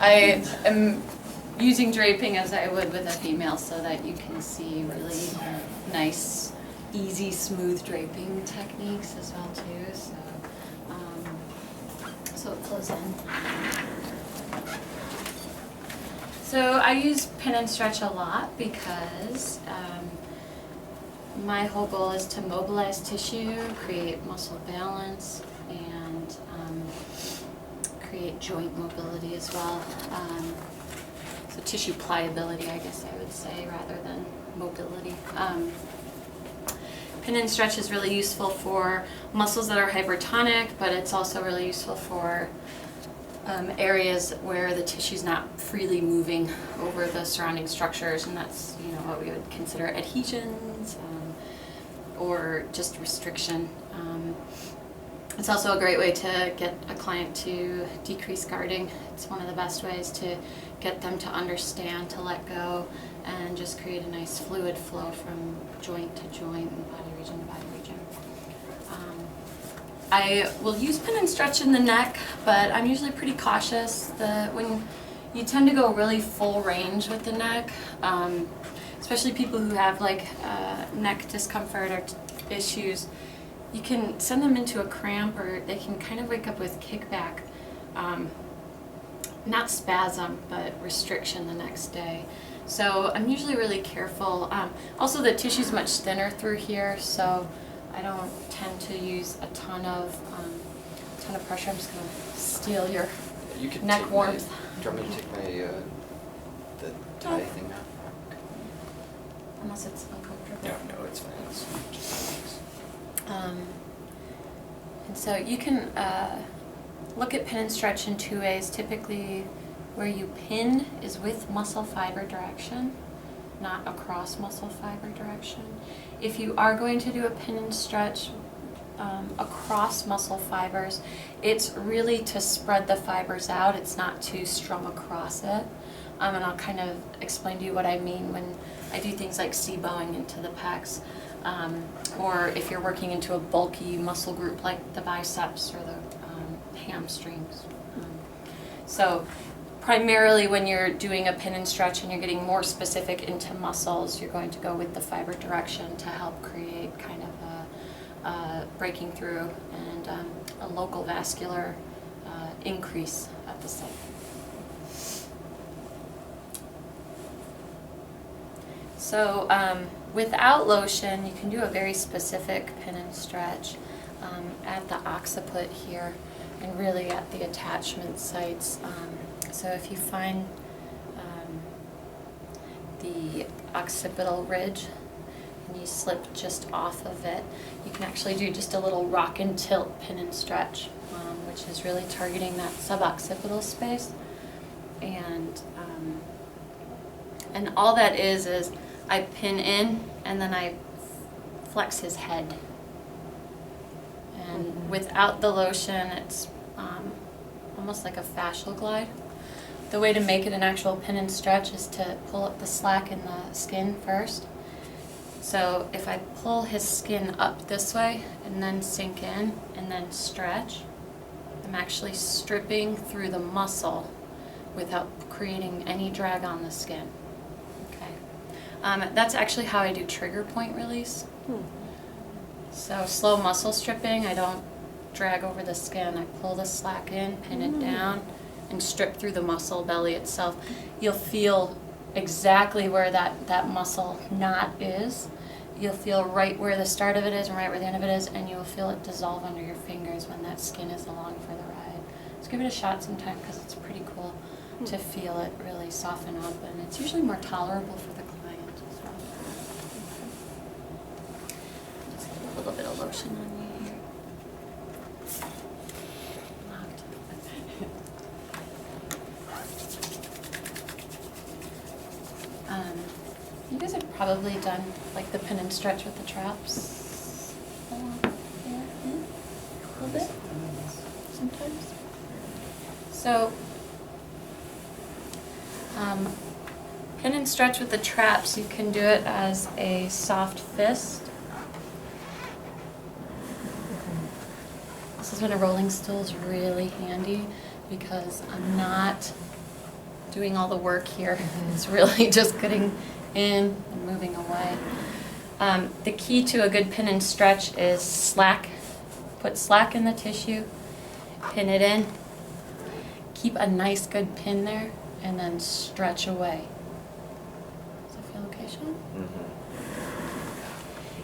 I am using draping as I would with a female so that you can see really nice, easy, smooth draping techniques as well too. So it flows in. So I use pin and stretch a lot because my whole goal is to mobilize tissue, create muscle balance, and create joint mobility as well. So tissue pliability, I guess I would say, rather than mobility. Pin and stretch is really useful for muscles that are hypertonic, but it's also really useful for areas where the tissue's not freely moving over the surrounding structures, and that's what we would consider adhesions or just restriction. It's also a great way to get a client to decrease guarding. It's one of the best ways to get them to understand, to let go, and just create a nice fluid flow from joint to joint and body region to body region. I will use pin and stretch in the neck, but I'm usually pretty cautious. When you tend to go really full range with the neck, especially people who have like neck discomfort or issues, you can send them into a cramp, or they can kind of wake up with kickback, not spasm, but restriction the next day. So I'm usually really careful. Also, the tissue's much thinner through here, so I don't tend to use a ton of pressure. I'm just going to steal your neck warmth. Do you want me to take my the tie thing out? Unless it's uncomfortable. No, it's fine. It's just and so you can look at pin and stretch in two ways. Typically, where you pin is with muscle fiber direction, not across muscle fiber direction. If you are going to do a pin and stretch across muscle fibers, it's really to spread the fibers out. It's not to strum across it. And I'll kind of explain to you what I mean when I do things like C-bowing into the pecs, or if you're working into a bulky muscle group like the biceps or the hamstrings. So primarily when you're doing a pin and stretch and you're getting more specific into muscles, you're going to go with the fiber direction to help create kind of a breaking through and a local vascular increase at the site. So without lotion, you can do a very specific pin and stretch at the occiput here and really at the attachment sites. So if you find the occipital ridge and you slip just off of it, you can actually do just a little rock and tilt pin and stretch, which is really targeting that suboccipital space. And all that is I pin in and then I flex his head. And without the lotion, it's almost like a fascial glide. The way to make it an actual pin and stretch is to pull up the slack in the skin first. So if I pull his skin up this way and then sink in and then stretch, I'm actually stripping through the muscle without creating any drag on the skin. Okay. That's actually how I do trigger point release. So slow muscle stripping, I don't drag over the skin. I pull the slack in, pin it down, and strip through the muscle belly itself. You'll feel exactly where that muscle knot is. You'll feel right where the start of it is and right where the end of it is, and you'll feel it dissolve under your fingers when that skin is along for the ride. Let's give it a shot sometime because it's pretty cool to feel it really soften up, and it's usually more tolerable for the client as well. Just a little bit of lotion on you here. You guys have probably done like the pin and stretch with the traps a little bit, sometimes. So pin and stretch with the traps, you can do it as a soft fist. This is when a rolling stool is really handy because I'm not doing all the work here. It's really just getting in and moving away. The key to a good pin and stretch is slack. Put slack in the tissue, pin it in, keep a nice good pin there, and then stretch away. Does that feel okay, Sean?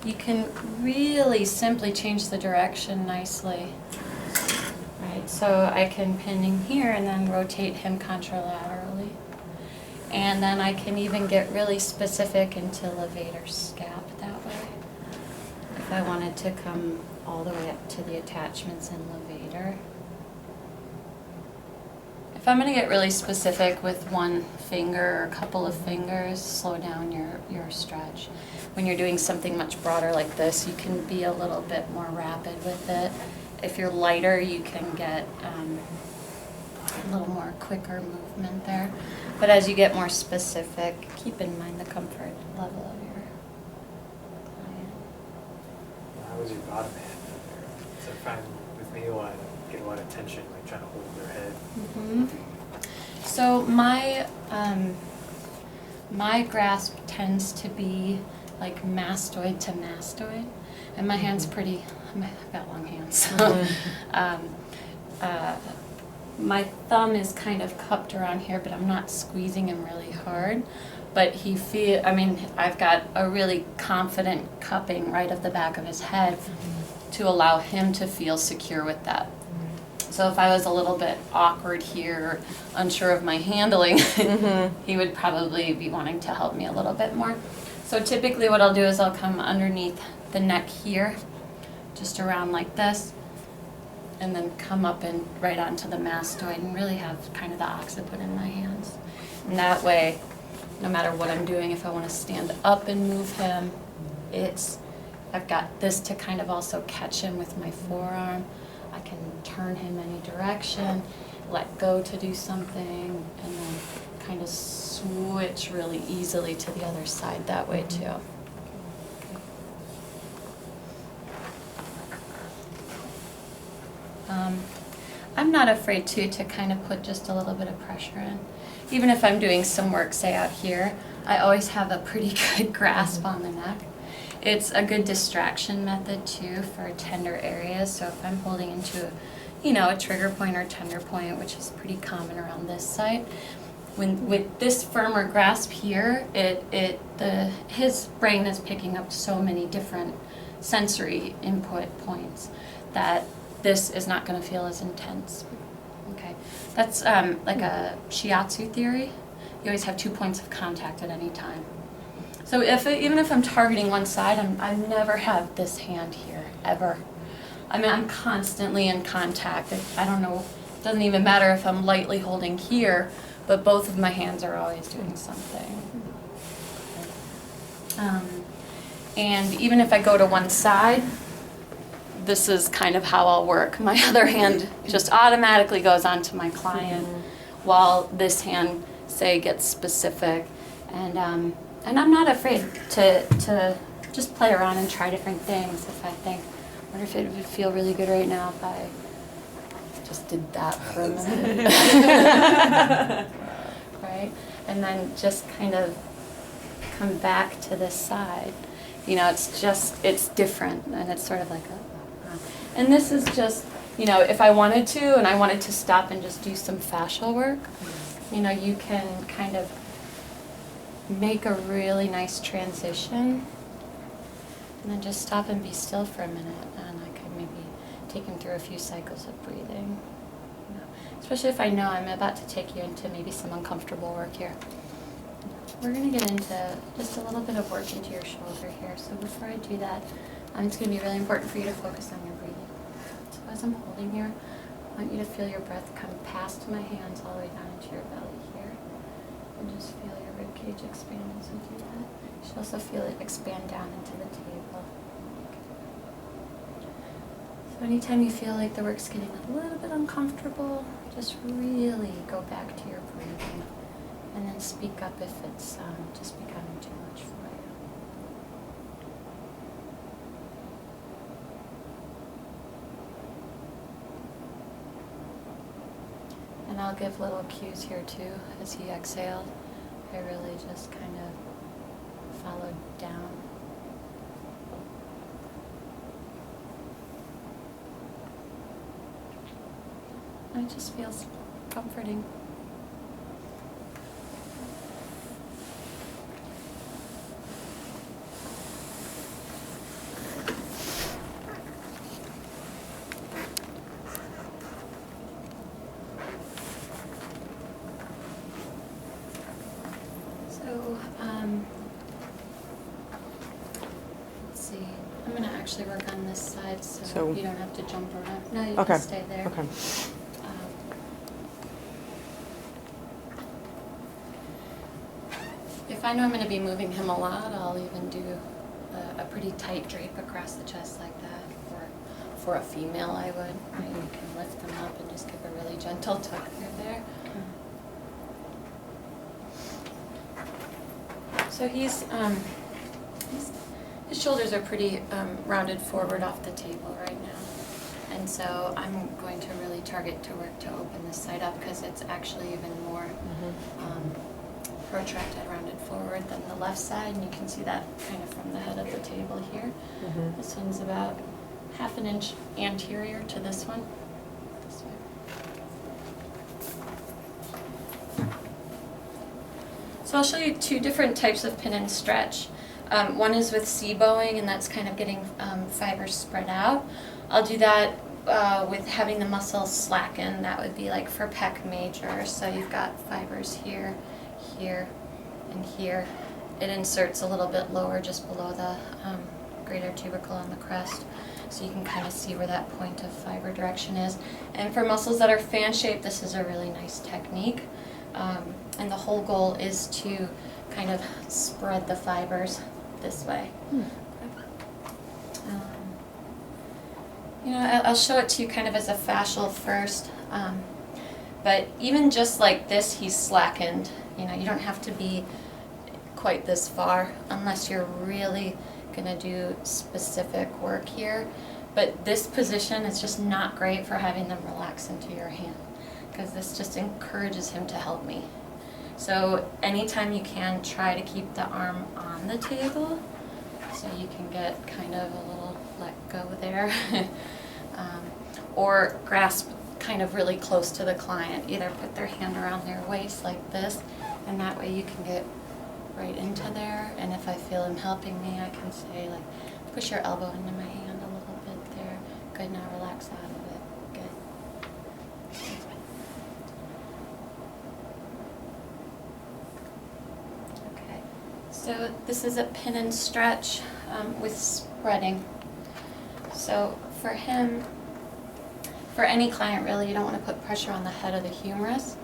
You can really simply change the direction nicely. Right, so I can pin in here and then rotate him contralaterally. And then I can even get really specific into levator scap that way. If I wanted to come all the way up to the attachments in levator. If I'm going to get really specific with one finger or a couple of fingers, slow down your stretch. When you're doing something much broader like this, you can be a little bit more rapid with it. If you're lighter, you can get a little more quicker movement there. But as you get more specific, keep in mind the comfort level of your client. How was your bottom hand up there? So I find with me a lot, I get a lot of tension, like trying to hold their head. So my grasp tends to be like mastoid to mastoid, and my hand's pretty. I've got long hands. So, my thumb is kind of cupped around here, but I'm not squeezing him really hard. But I've got a really confident cupping right of the back of his head to allow him to feel secure with that. So if I was a little bit awkward here, unsure of my handling, he would probably be wanting to help me a little bit more. So typically what I'll do is I'll come underneath the neck here, just around like this, and then come up and right onto the mastoid and really have kind of the occiput in my hands. And that way, no matter what I'm doing, if I want to stand up and move him, I've got this to kind of also catch him with my forearm. I can turn him any direction, let go to do something, and then kind of switch really easily to the other side that way too. I'm not afraid to kind of put just a little bit of pressure in. Even if I'm doing some work, say out here, I always have a pretty good grasp on the neck. It's a good distraction method too for tender areas. So if I'm holding into a trigger point or tender point, which is pretty common around this site, with this firmer grasp here, his brain is picking up so many different sensory input points that this is not going to feel as intense. Okay, that's like a shiatsu theory. You always have 2 points of contact at any time. So even if I'm targeting one side, I never have this hand here, ever. I'm constantly in contact. I don't know, it doesn't even matter if I'm lightly holding here, but both of my hands are always doing something. And even if I go to one side, this is kind of how I'll work. My other hand just automatically goes onto my client, while this hand, say, gets specific. And I'm not afraid to just play around and try different things. If I think, I wonder if it would feel really good right now if I just did that for a minute. Right? And then just kind of come back to this side. It's different, and it's sort of like and this is just, if I wanted to, and I wanted to stop and just do some fascial work, you can kind of make a really nice transition, and then just stop and be still for a minute, and I could maybe take him through a few cycles of breathing. Especially if I know I'm about to take you into maybe some uncomfortable work here. We're going to get into just a little bit of work into your shoulder here. So before I do that, it's going to be really important for you to focus on your breathing. So as I'm holding here, I want you to feel your breath come past my hands all the way down into your belly here. And just feel your rib cage expand as you do that. You should also feel it expand down into the table. So anytime you feel like the work's getting a little bit uncomfortable, just really go back to your breathing. And then speak up if it's just becoming too much for you. And I'll give little cues here too as he exhaled. I really just kind of followed down. It just feels comforting. So, let's see. I'm going to actually work on this side so you don't have to jump around. No, you can stay there. Okay. If I know I'm going to be moving him a lot, I'll even do a pretty tight drape across the chest like that. Or for a female, I would. Right? You can lift them up and just give a really gentle tuck through there. So his shoulders are pretty rounded forward off the table right now. And so I'm going to really target to work to open this side up because it's actually even more protracted, rounded forward than the left side. And you can see that kind of from the head of the table here. This one's about 1/2 inch anterior to this one. This way. So I'll show you 2 different types of pin and stretch. One is with C-bowing, and that's kind of getting fibers spread out. I'll do that with having the muscle slacken. That would be like for pec major. So you've got fibers here, here, and here. It inserts a little bit lower just below the greater tubercle on the crest. So you can kind of see where that point of fiber direction is. And for muscles that are fan shaped, this is a really nice technique. And the whole goal is to kind of spread the fibers this way. I'll show it to you kind of as a fascial first. But even just like this, he's slackened. You don't have to be quite this far unless you're really going to do specific work here. But this position is just not great for having them relax into your hand because this just encourages him to help me. So anytime you can, try to keep the arm on the table so you can get kind of a little let go there. Or grasp kind of really close to the client. Either put their hand around their waist like this, and that way you can get right into there. And if I feel him helping me, I can say like, push your elbow into my hand a little bit there. Good, now relax out of it. Good. Okay, so this is a pin and stretch with spreading. So for him, for any client really, you don't want to put pressure on the head of the humerus.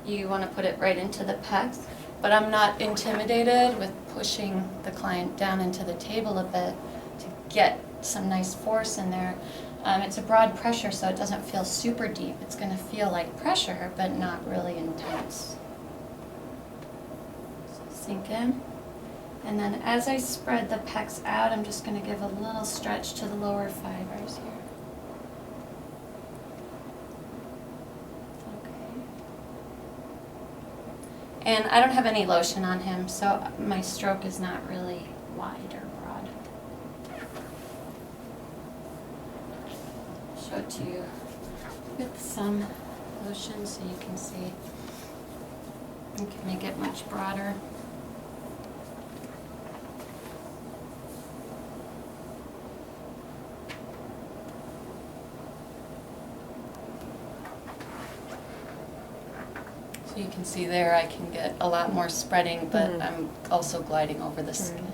You want to put it right into the pecs. But I'm not intimidated with pushing the client down into the table a bit to get some nice force in there. It's a broad pressure, so it doesn't feel super deep. It's going to feel like pressure, but not really intense. So sink in. And then as I spread the pecs out, I'm just going to give a little stretch to the lower fibers here. And I don't have any lotion on him, so my stroke is not really wide or broad. Show it to you with some lotion so you can see. You can make it much broader. You can see there I can get a lot more spreading, but I'm also gliding over the skin.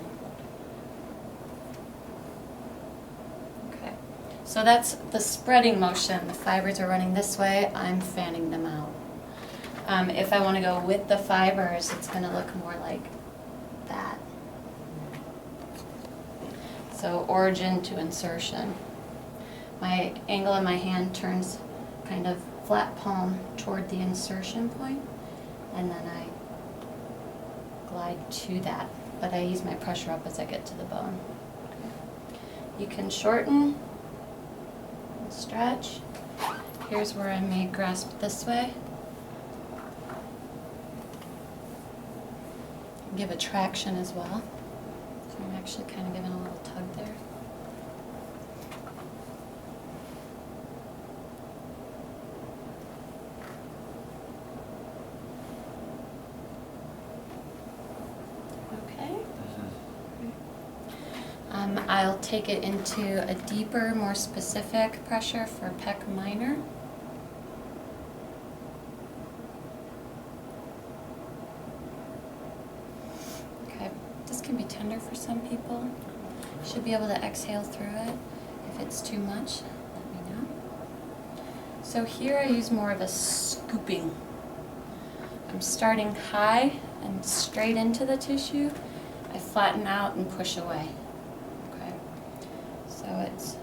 Okay, so that's the spreading motion. The fibers are running this way, I'm fanning them out. If I want to go with the fibers, it's going to look more like that. So origin to insertion. My angle in my hand turns kind of flat palm toward the insertion point, and then I glide to that, but I use my pressure up as I get to the bone. You can shorten and stretch. Here's where I may grasp this way, Give a traction as well. So I'm actually kind of giving a little tug there. Okay. I'll take it into a deeper, more specific pressure for pec minor. Okay, this can be tender for some people. Should be able to exhale through it. If it's too much, let me know. So here I use more of a scooping. I'm starting high and straight into the tissue. I flatten out and push away. Okay, so it's